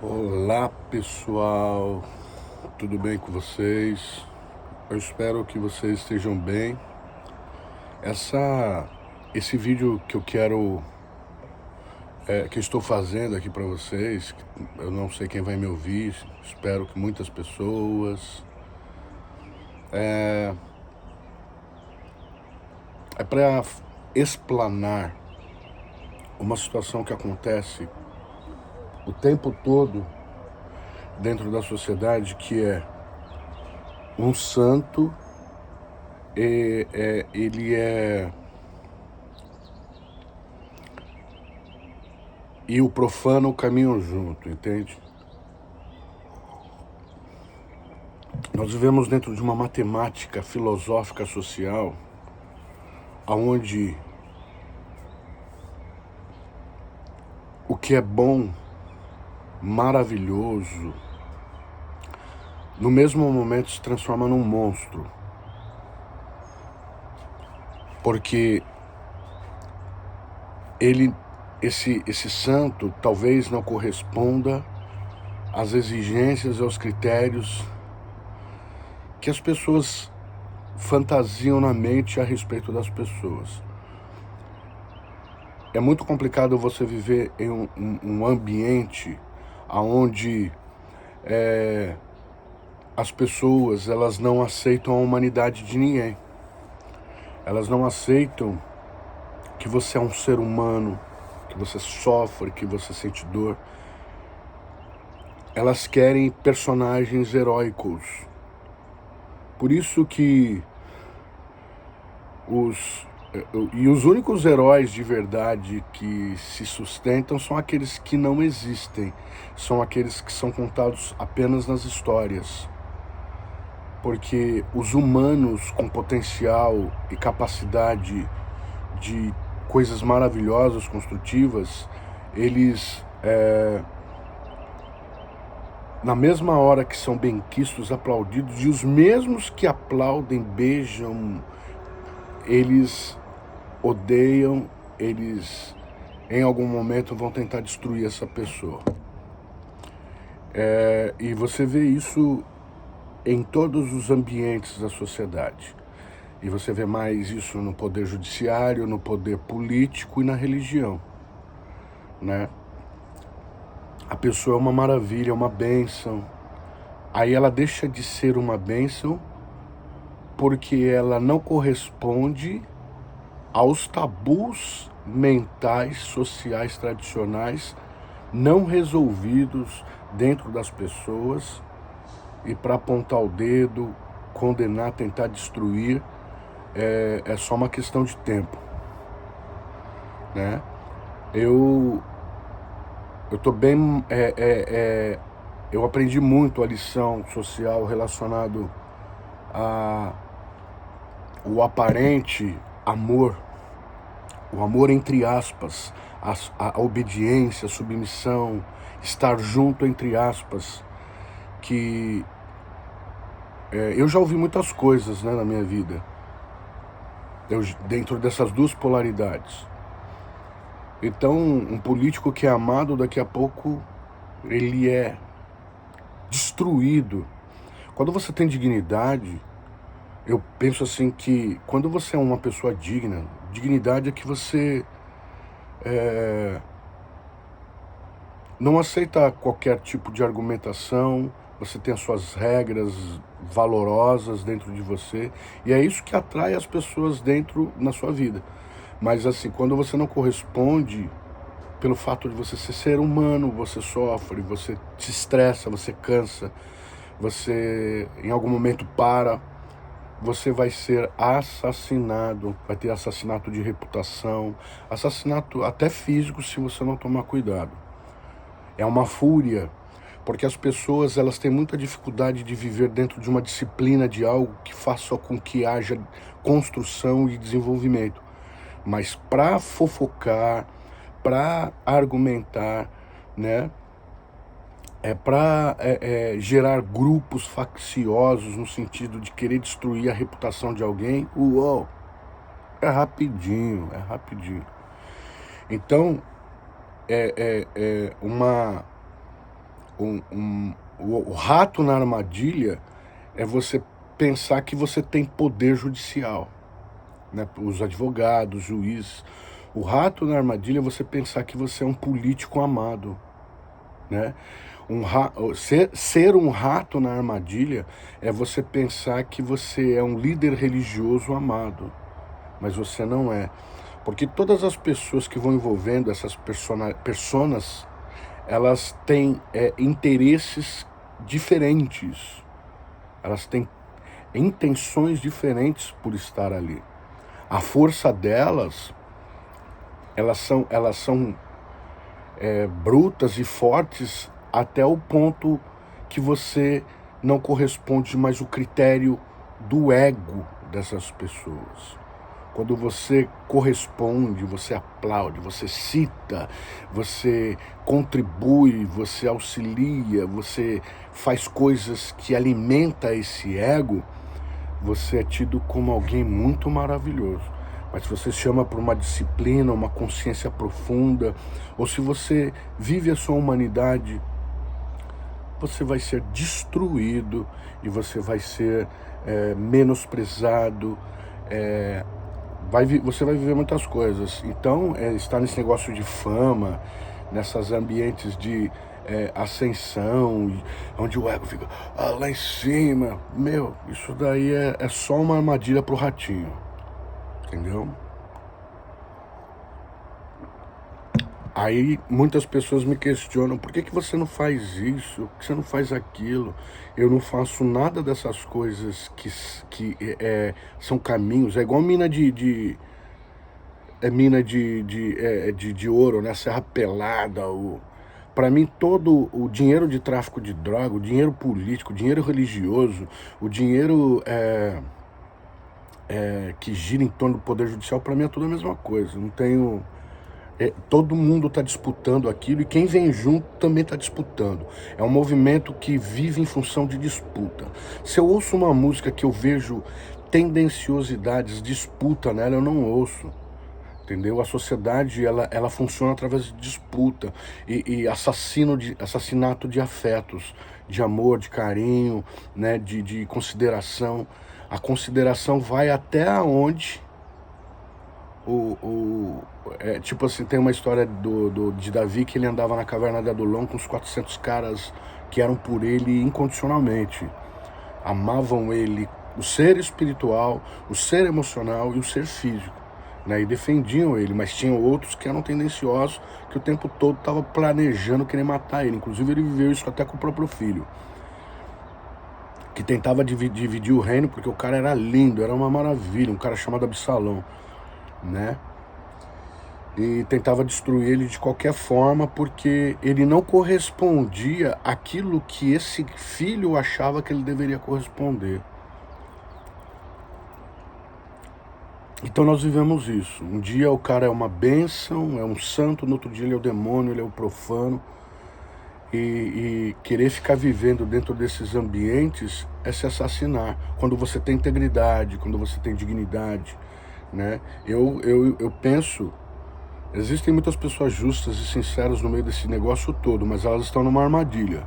Olá pessoal, tudo bem com vocês? Eu espero que vocês estejam bem. Esse vídeo que eu quero, que eu estou fazendo aqui para vocês, eu não sei quem vai me ouvir, espero que muitas pessoas. É para explanar uma situação que acontece o tempo todo dentro da sociedade, que é um santo, ele é. E o profano caminham junto, entende? Nós vivemos dentro de uma matemática filosófica social, onde o que é bom, maravilhoso, no mesmo momento se transforma num monstro. Porque esse santo talvez não corresponda às exigências e aos critérios que as pessoas fantasiam na mente a respeito das pessoas. É muito complicado você viver em um ambiente onde as pessoas elas não aceitam a humanidade de ninguém. Elas não aceitam que você é um ser humano, que você sofre, que você sente dor. Elas querem personagens heróicos. Por isso que os únicos heróis de verdade que se sustentam são aqueles que não existem. São aqueles que são contados apenas nas histórias. Porque os humanos com potencial e capacidade de coisas maravilhosas, construtivas, eles, na mesma hora que são benquistos, aplaudidos, e os mesmos que aplaudem, beijam, eles odeiam, eles em algum momento vão tentar destruir essa pessoa. E você vê isso em todos os ambientes da sociedade. E você vê mais isso no poder judiciário, no poder político e na religião, né? A pessoa é uma maravilha, é uma bênção. Aí ela deixa de ser uma bênção porque ela não corresponde aos tabus mentais, sociais, tradicionais, não resolvidos dentro das pessoas. E para apontar o dedo, condenar, tentar destruir, é só uma questão de tempo, né? Eu tô bem, eu aprendi muito a lição social relacionado a o aparente amor, o amor entre aspas, a obediência, a submissão, estar junto entre aspas, que eu já ouvi muitas coisas, né, na minha vida, dentro dessas duas polaridades. Então, um político que é amado, daqui a pouco ele é destruído. Quando você tem dignidade, eu penso assim que quando você é uma pessoa digna, dignidade é que você não aceita qualquer tipo de argumentação, você tem as suas regras valorosas dentro de você, e é isso que atrai as pessoas dentro na sua vida. Mas assim, quando você não corresponde, pelo fato de você ser humano, você sofre, você se estressa, você cansa, você em algum momento para, você vai ser assassinado, vai ter assassinato de reputação, assassinato até físico se você não tomar cuidado. É uma fúria, porque as pessoas elas têm muita dificuldade de viver dentro de uma disciplina de algo que faça com que haja construção e desenvolvimento. Mas para fofocar, para argumentar, né? Para gerar grupos facciosos no sentido de querer destruir a reputação de alguém, uou, é rapidinho, é rapidinho. Então, O rato na armadilha é você pensar que você tem poder judicial, né? Os advogados, juízes. O rato na armadilha é você pensar que você é um político amado, né? Ser um rato na armadilha é você pensar que você é um líder religioso amado, mas você não é. Porque todas as pessoas que vão envolvendo essas personas, elas têm interesses diferentes, elas têm intenções diferentes por estar ali. A força delas, elas são brutas e fortes até o ponto que você não corresponde mais ao critério do ego dessas pessoas. Quando você corresponde, você aplaude, você cita, você contribui, você auxilia, você faz coisas que alimentam esse ego, você é tido como alguém muito maravilhoso. Mas se você chama por uma disciplina, uma consciência profunda, ou se você vive a sua humanidade, você vai ser destruído e você vai ser menosprezado, você vai viver muitas coisas. Então, estar nesse negócio de fama, nessas ambientes de ascensão, onde o ego fica lá em cima, isso daí é só uma armadilha pro ratinho, entendeu? Aí muitas pessoas me questionam, por que você não faz isso, por que você não faz aquilo? Eu não faço nada dessas coisas que são caminhos, é igual mina de ouro, né? Serra Pelada. Para mim, todo o dinheiro de tráfico de droga, o dinheiro político, o dinheiro religioso, o dinheiro que gira em torno do poder judicial, para mim é tudo a mesma coisa. Não tenho... todo mundo está disputando aquilo e quem vem junto também está disputando. É um movimento que vive em função de disputa. Se eu ouço uma música que eu vejo tendenciosidades, disputa nela, eu não ouço. Entendeu? A sociedade ela funciona através de disputa e assassinato de afetos, de amor, de carinho, né? de consideração. A consideração vai até onde tipo assim, tem uma história de Davi, que ele andava na caverna de Adulão com uns 400 caras que eram por ele incondicionalmente. Amavam ele, o ser espiritual, o ser emocional e o ser físico, né? E defendiam ele, mas tinham outros que eram tendenciosos, que o tempo todo estavam planejando querer matar ele. Inclusive ele viveu isso até com o próprio filho, que tentava dividir o reino, porque o cara era lindo, era uma maravilha, um cara chamado Absalão, né? E tentava destruir ele de qualquer forma, porque ele não correspondia àquilo que esse filho achava que ele deveria corresponder. Então nós vivemos isso. Um dia o cara é uma bênção, é um santo, no outro dia ele é o demônio, ele é o profano. E querer ficar vivendo dentro desses ambientes é se assassinar. Quando você tem integridade, quando você tem dignidade, né? Eu penso... Existem muitas pessoas justas e sinceras no meio desse negócio todo, mas elas estão numa armadilha,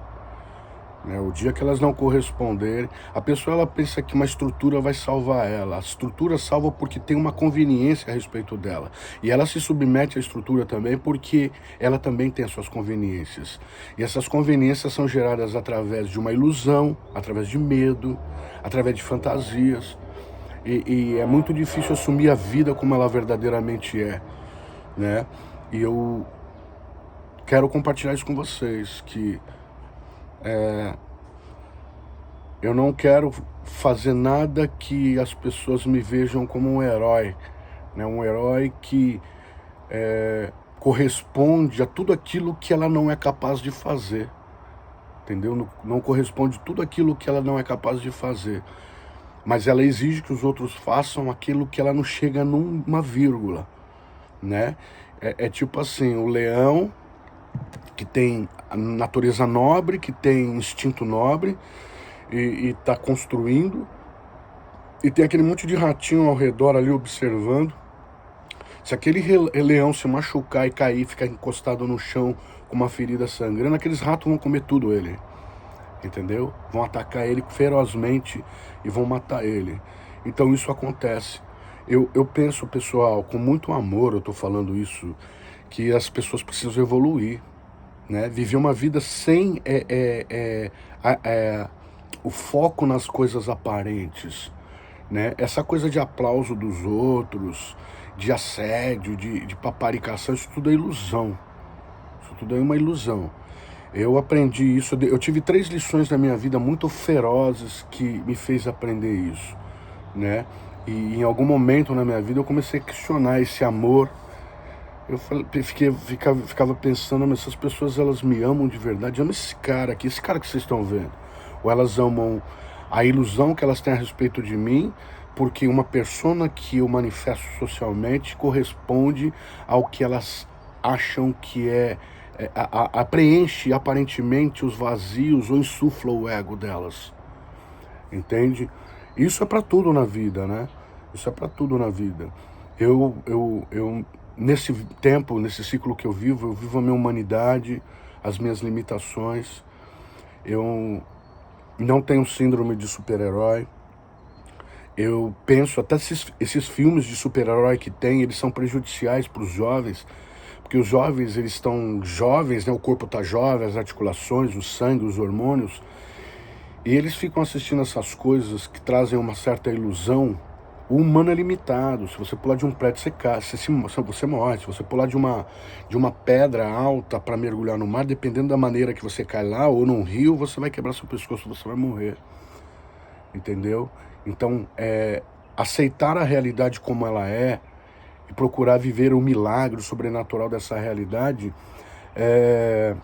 né? O dia que elas não corresponderem, a pessoa ela pensa que uma estrutura vai salvar ela. A estrutura salva porque tem uma conveniência a respeito dela. E ela se submete à estrutura também porque ela também tem as suas conveniências. E essas conveniências são geradas através de uma ilusão, através de medo, através de fantasias. E é muito difícil assumir a vida como ela verdadeiramente é, né? E eu quero compartilhar isso com vocês, que eu não quero fazer nada que as pessoas me vejam como um herói, né? Um herói que corresponde a tudo aquilo que ela não é capaz de fazer, entendeu? Não corresponde a tudo aquilo que ela não é capaz de fazer, mas ela exige que os outros façam aquilo que ela não chega numa vírgula, né? É tipo assim, o leão que tem a natureza nobre, que tem instinto nobre e tá construindo, e tem aquele monte de ratinho ao redor ali observando. Se aquele leão se machucar e cair, ficar encostado no chão com uma ferida sangrando, aqueles ratos vão comer tudo ele, entendeu? Vão atacar ele ferozmente e vão matar ele. Então isso acontece. Eu penso, pessoal, com muito amor, eu tô falando isso, que as pessoas precisam evoluir, né? Viver uma vida sem o foco nas coisas aparentes, né? Essa coisa de aplauso dos outros, de assédio, de paparicação, isso tudo é ilusão. Isso tudo é uma ilusão. Eu aprendi isso, eu tive 3 lições na minha vida muito ferozes que me fez aprender isso, né? E em algum momento na minha vida eu comecei a questionar esse amor. Eu ficava pensando, mas essas pessoas, elas me amam de verdade? Ama esse cara aqui, esse cara que vocês estão vendo? Ou elas amam a ilusão que elas têm a respeito de mim, porque uma persona que eu manifesto socialmente corresponde ao que elas acham que preenche aparentemente os vazios ou insufla o ego delas, entende? Isso é para tudo na vida, né? Isso é para tudo na vida. Eu nesse tempo, nesse ciclo que eu vivo a minha humanidade, as minhas limitações. Eu não tenho síndrome de super-herói. Eu penso, até esses filmes de super-herói que tem, eles são prejudiciais para os jovens, porque os jovens, eles estão jovens, né? O corpo está jovem, as articulações, o sangue, os hormônios, e eles ficam assistindo essas coisas que trazem uma certa ilusão. O humano é limitado. Se você pular de um prédio, você cai, você morre. Se você pular de uma pedra alta para mergulhar no mar, dependendo da maneira que você cai lá, ou num rio, você vai quebrar seu pescoço, você vai morrer. Entendeu? Então, aceitar a realidade como ela é e procurar viver o milagre, o sobrenatural dessa realidade, é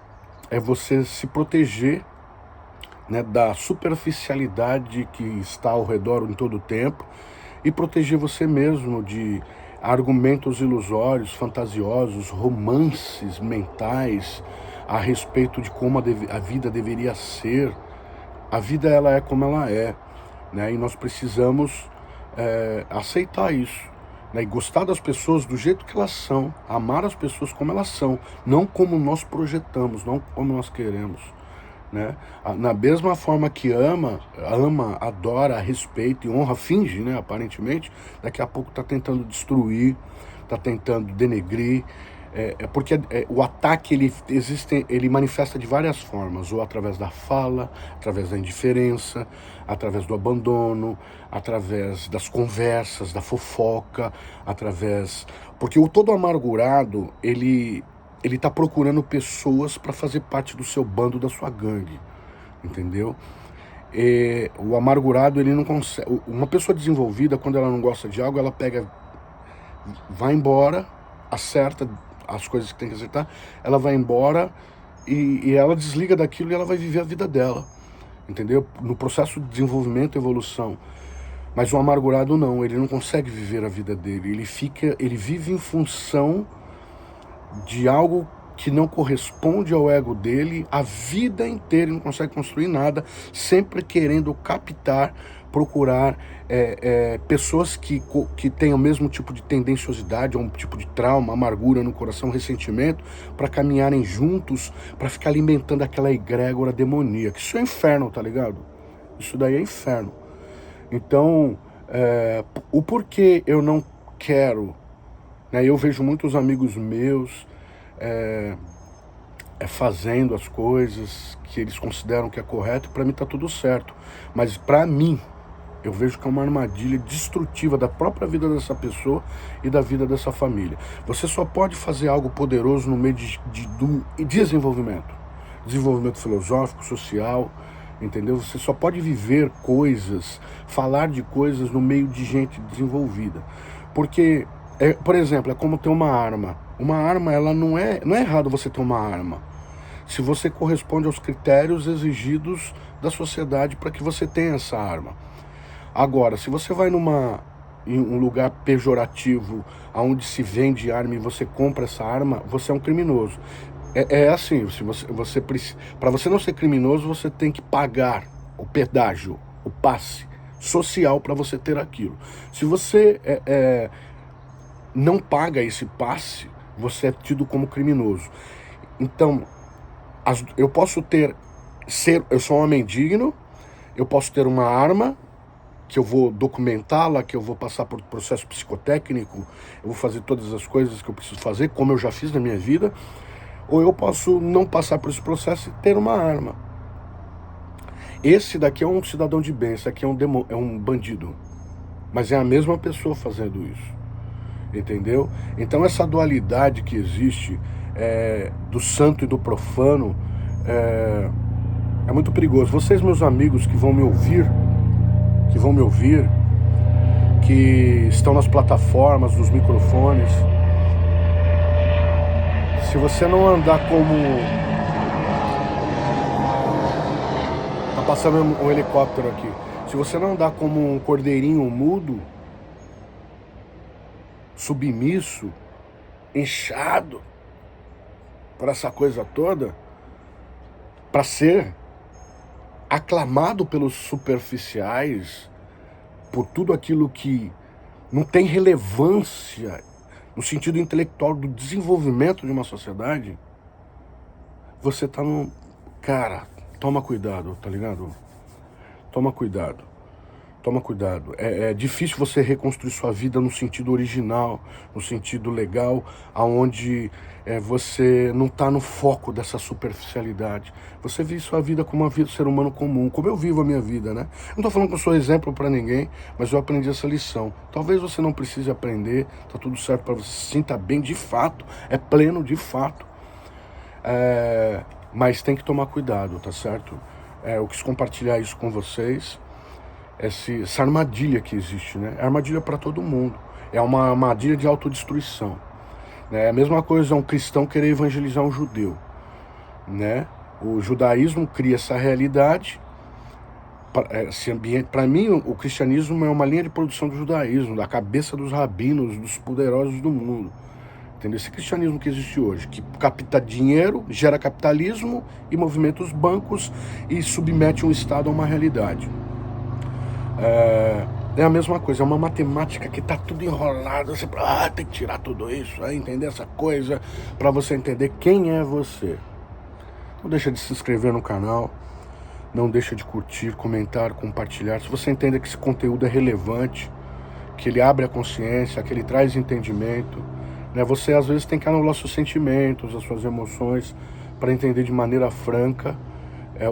você se proteger, né, da superficialidade que está ao redor em todo o tempo, e proteger você mesmo de argumentos ilusórios, fantasiosos, romances mentais a respeito de como a vida deveria ser. A vida, ela é como ela é, né? E nós precisamos aceitar isso, né? E gostar das pessoas do jeito que elas são, amar as pessoas como elas são, não como nós projetamos, não como nós queremos, né? Na mesma forma que ama, adora, respeita e honra, finge, né, aparentemente, daqui a pouco está tentando destruir, está tentando denegrir, porque o ataque ele manifesta de várias formas, ou através da fala, através da indiferença, através do abandono, através das conversas, da fofoca, porque o todo amargurado, ele tá procurando pessoas para fazer parte do seu bando, da sua gangue, entendeu? O amargurado, ele não consegue. Uma pessoa desenvolvida, quando ela não gosta de algo, ela pega, vai embora, acerta as coisas que tem que acertar, ela vai embora e ela desliga daquilo e ela vai viver a vida dela, entendeu? No processo de desenvolvimento e evolução. Mas o amargurado não, ele não consegue viver a vida dele, ele vive em função de algo que não corresponde ao ego dele a vida inteira, ele não consegue construir nada, sempre querendo captar, procurar pessoas que têm o mesmo tipo de tendenciosidade, ou um tipo de trauma, amargura no coração, ressentimento, para caminharem juntos, para ficar alimentando aquela egrégora demoníaca. Isso é inferno, tá ligado? Isso daí é inferno. Então, o porquê eu não quero, né? Eu vejo muitos amigos meus fazendo as coisas que eles consideram que é correto, e para mim tá tudo certo. Mas para mim, eu vejo que é uma armadilha destrutiva da própria vida dessa pessoa e da vida dessa família. Você só pode fazer algo poderoso no meio do desenvolvimento. Desenvolvimento filosófico, social, entendeu? Você só pode viver coisas, falar de coisas no meio de gente desenvolvida. Porque, por exemplo, é como ter uma arma. Uma arma, ela não é errado você ter uma arma, se você corresponde aos critérios exigidos da sociedade para que você tenha essa arma. Agora, se você vai em um lugar pejorativo, onde se vende arma e você compra essa arma, você é um criminoso. Assim, para você não ser criminoso, você tem que pagar o pedágio, o passe social para você ter aquilo. Se você não paga esse passe, você é tido como criminoso. Então, eu posso eu sou um homem digno, eu posso ter uma arma, que eu vou documentá-la, que eu vou passar por processo psicotécnico, eu vou fazer todas as coisas que eu preciso fazer, como eu já fiz na minha vida, ou eu posso não passar por esse processo e ter uma arma. Esse daqui é um cidadão de bem, esse daqui é um bandido. Mas é a mesma pessoa fazendo isso. Entendeu? Então essa dualidade que existe do santo e do profano é muito perigoso. Vocês, meus amigos que vão me ouvir, que estão nas plataformas, nos microfones, se você não andar como... Tá passando um helicóptero aqui. Se você não andar como um cordeirinho mudo, submisso, inchado por essa coisa toda, para ser aclamado pelos superficiais, por tudo aquilo que não tem relevância no sentido intelectual do desenvolvimento de uma sociedade, você tá no... Cara, toma cuidado, tá ligado? Toma cuidado. Toma cuidado. É difícil você reconstruir sua vida no sentido original, no sentido legal, aonde você não está no foco dessa superficialidade. Você vive sua vida como uma vida de ser humano comum, como eu vivo a minha vida, né? Não estou falando que eu sou exemplo para ninguém, mas eu aprendi essa lição. Talvez você não precise aprender, tá tudo certo para você se sinta bem de fato, é pleno de fato. Mas tem que tomar cuidado, tá certo? Eu quis compartilhar isso com vocês. Essa armadilha que existe, né? É armadilha para todo mundo. É uma armadilha de autodestruição, né? É a mesma coisa um cristão querer evangelizar um judeu, né? O judaísmo cria essa realidade, esse ambiente. Para mim, o cristianismo é uma linha de produção do judaísmo, da cabeça dos rabinos, dos poderosos do mundo. Entendeu? Esse cristianismo que existe hoje, que capta dinheiro, gera capitalismo e movimenta os bancos e submete um Estado a uma realidade. É a mesma coisa, é uma matemática que tá tudo enrolado. Você tem que tirar tudo isso, entender essa coisa, para você entender quem é você. Não deixa de se inscrever no canal, não deixa de curtir, comentar, compartilhar. Se você entende que esse conteúdo é relevante, que ele abre a consciência, que ele traz entendimento, né? Você às vezes tem que anular seus sentimentos, as suas emoções, para entender de maneira franca,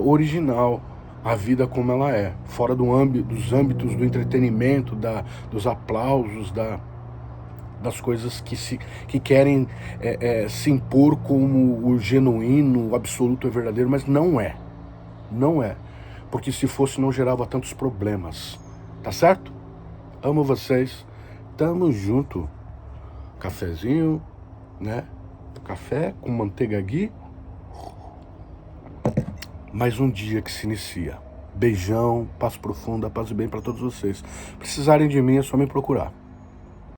original, a vida como ela é, fora dos âmbitos do entretenimento, dos aplausos, das coisas que querem se impor como o genuíno, o absoluto e verdadeiro, mas não é. Não é. Porque se fosse não gerava tantos problemas. Tá certo? Amo vocês. Tamo junto. Cafezinho, né? Café com manteiga ghee. Mais um dia que se inicia. Beijão, paz profunda, paz e bem para todos vocês. Precisarem de mim é só me procurar.